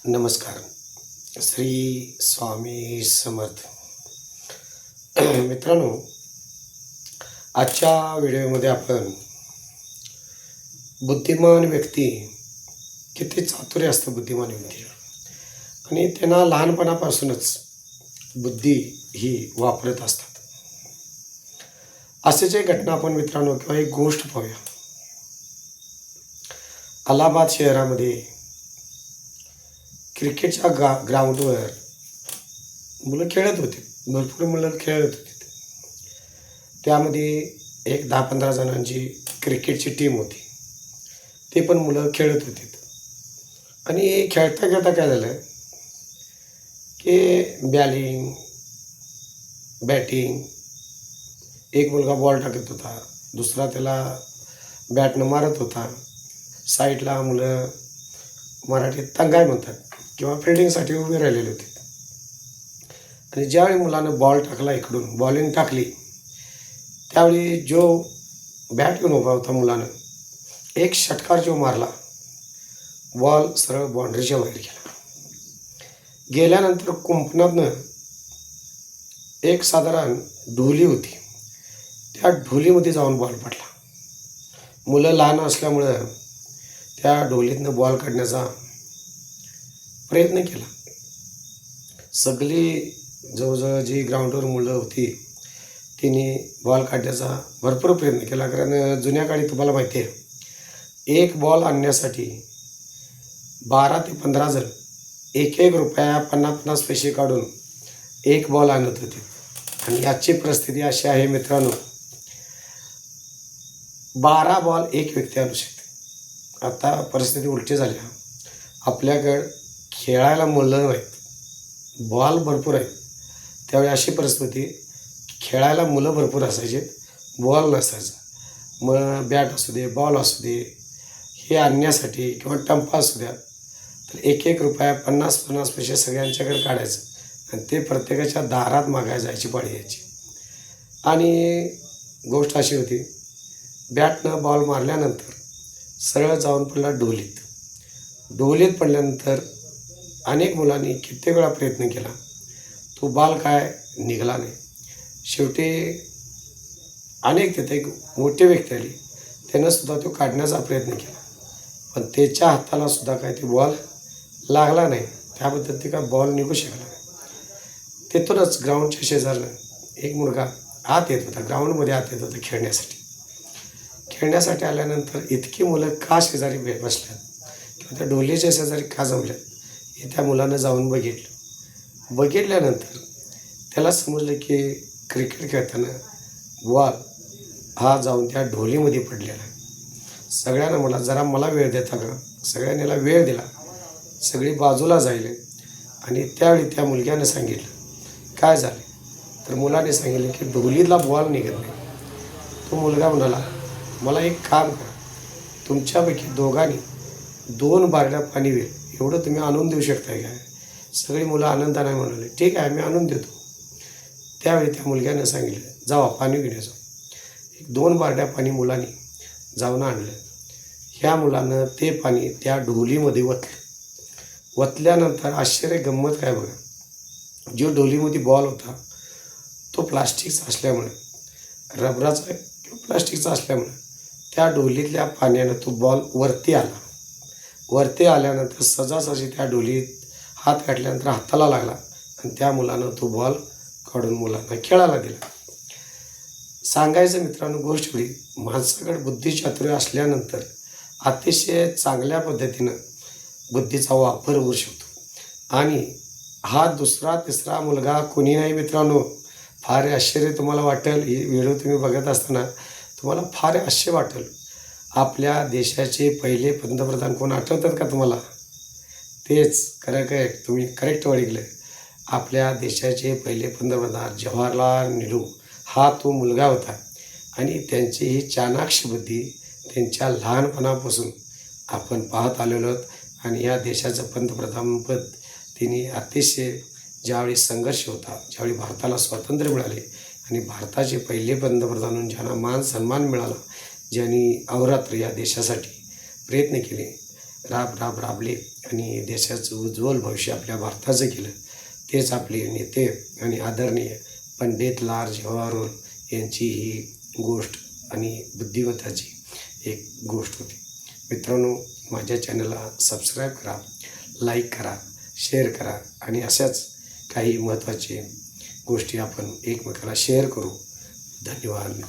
नमस्कार. श्री स्वामी समर्थ. मित्रांनो, आजच्या व्हिडिओमध्ये आपण बुद्धिमान व्यक्ती किती चातुर्य असतं बुद्धिमान व्यक्तीला, आणि त्यांना लहानपणापासूनच बुद्धी ही वापरत असतात. असेच एक घटना आपण मित्रांनो किंवा एक गोष्ट पाहूया. अलाहाबाद शहरामध्ये क्रिकेटच्या ग्राउंडवर मुलं खेळत होते. भरपूर मुलं खेळत होते. त्यामध्ये एक 10-15 जणांची क्रिकेटची टीम होती. ते पण मुलं खेळत होते. आणि खेळता खेळता काय झालं की बॅटिंग, एक मुलगा बॉल टाकत होता, दुसरा त्याला बॅटनं मारत होता. साईडला मुलं मराठीत तंगाई म्हणतात किंवा फिल्डिंगसाठी उभे राहिलेले होते. आणि ज्यावेळी मुलानं बॉल टाकला, इकडून बॉलिंग टाकली, त्यावेळी जो बॅट घेऊन उभा होता मुलानं एक षटकार जो मारला, बॉल सरळ बाउंड्रीच्या बाहेर गेला. गेल्यानंतर कुंपणातनं एक साधारण ढोली होती, त्या ढोलीमध्ये जाऊन बॉल पडला. मुलं लहान असल्यामुळं त्या ढोलीतनं बॉल काढण्याचा प्रयत्न केला. सगळी जवळजवळ जी ग्राउंडवर मुलं होती तिने बॉल काढण्याचा भरपूर प्रयत्न केला. कारण जुन्या काळी तुम्हाला माहिती आहे, एक बॉल आणण्यासाठी 12 ते 15 जण एक रुपया 50 पैसे काढून एक बॉल आणत होते. आणि आजची परिस्थिती अशी आहे मित्रांनो, 12 बॉल एक व्यक्ती आणू शकते. आता परिस्थिती उलटी झाली. आपल्याकडं खेळायला मुलं नाहीत, बॉल भरपूर आहेत. त्यावेळी अशी परिस्थिती, खेळायला मुलं भरपूर असायचे, बॉल नसायचा. मग बॅट असू दे, बॉल असू दे, हे आणण्यासाठी किंवा टंपा असू द्या, तर एक रुपया 50 पैसे सगळ्यांच्याकडे काढायचं आणि ते प्रत्येकाच्या दारात मागायला जायची पाळी यायची. आणि गोष्ट अशी होती, बॅटनं बॉल मारल्यानंतर सरळ जाऊन पडला ढोलीत. ढोलीत पडल्यानंतर अनेक मुलांनी कित्येक वेळा प्रयत्न केला, तो बॉल काय निघाला नाही. शेवटी अनेक तिथे एक मोठी व्यक्ती आली, त्यानंसुद्धा तो काढण्याचा प्रयत्न केला, पण त्याच्या हाताला सुद्धा काय ते बॉल लागला नाही. त्याबद्दल ते काय बॉल निघू शकला नाही. तिथूनच ग्राउंडच्या शेजारनं एक मुलगा आत येत होता, ग्राउंडमध्ये आत येत होता खेळण्यासाठी आल्यानंतर इतकी मुलं का शेजारी बसल्यात किंवा त्या ढोलीच्या शेजारी का जमल्यात हे त्या मुलानं जाऊन बघितल्यानंतर त्याला समजलं की क्रिकेट खेळताना बॉल हा जाऊन त्या ढोलीमध्ये पडलेला आहे. सगळ्यांना मला वेळ देता का, सगळ्यांनीला वेळ दिला. सगळी बाजूला जाईल. आणि त्यावेळी त्या मुलग्यानं सांगितलं काय झालं, तर मुलाने सांगितलं की ढोलीतला बॉल निघत नाही. तो मुलगा म्हणाला, मला एक काम करा, तुमच्यापैकी दोघांनी 2 बारड्या पाणी वेळ एवढं तुम्ही आणून देऊ शकताय काय. सगळी मुलं आनंदाने म्हणाले, ठीक आहे, मी आणून देतो. त्यावेळी त्या मुलग्यानं सांगितलं, जावा पाणी घेण्याचं. 2 बारड्या पाणी मुलांनी जाऊन आणलं. ह्या मुलानं ते पाणी त्या ढोलीमध्ये वतल्यानंतर आश्चर्य गंमत काय बघा, जो ढोलीमध्ये बॉल होता तो प्लास्टिकचा असल्यामुळे, रबराचा किंवा प्लास्टिकचा असल्यामुळे त्या ढोलीतल्या पाण्यानं तो बॉल वरती आल्यानंतर सहजासहजी त्या ढोलीत हात काढल्यानंतर हाताला लागला आणि त्या मुलानं तो बॉल काढून मुलांना खेळायला दिला. सांगायचं मित्रांनो गोष्ट होती, माणसाकडे बुद्धिचातुर्य असल्यानंतर अतिशय चांगल्या पद्धतीनं बुद्धीचा वापर होऊ शकतो. आणि हा दुसरा तिसरा मुलगा कोणी नाही मित्रांनो. फार आश्चर्य तुम्हाला वाटेल, ही व्हिडिओ तुम्ही बघत असताना तुम्हाला फार आश्चर्य वाटेल. आपल्या देशाचे पहिले पंतप्रधान कोण आठवतात का तुम्हाला? तेच करेक्ट, तुम्ही करेक्ट ओळखलं. आपल्या देशाचे पहिले पंतप्रधान जवाहरलाल नेहरू हा तो मुलगा होता. आणि त्यांची ही चाणाक्ष बुद्धी त्यांच्या लहानपणापासून आपण पाहत आलेलो आहोत. आणि या देशाचं पंतप्रधानपद तिने अतिशय ज्यावेळी संघर्ष होता, ज्यावेळी भारताला स्वातंत्र्य मिळाले आणि भारताचे पहिले पंतप्रधान म्हणून ज्यांना मान सन्मान मिळाला, ज्यांनी अहोरात्र या देशासाठी प्रयत्न केले, राबले आणि देशाचं उज्ज्वल भविष्य आपल्या भारताचं केलं. तेच आपले नेते आणि आदरणीय पंडित लाल जवाहर यांची ही गोष्ट आणि बुद्धिमत्ताची एक गोष्ट होती. मित्रांनो, माझ्या चॅनलला सबस्क्राईब करा, लाईक करा, शेअर करा आणि अशाच काही महत्त्वाचे गोष्टी आपण एकमेकाला शेअर करू. धन्यवाद.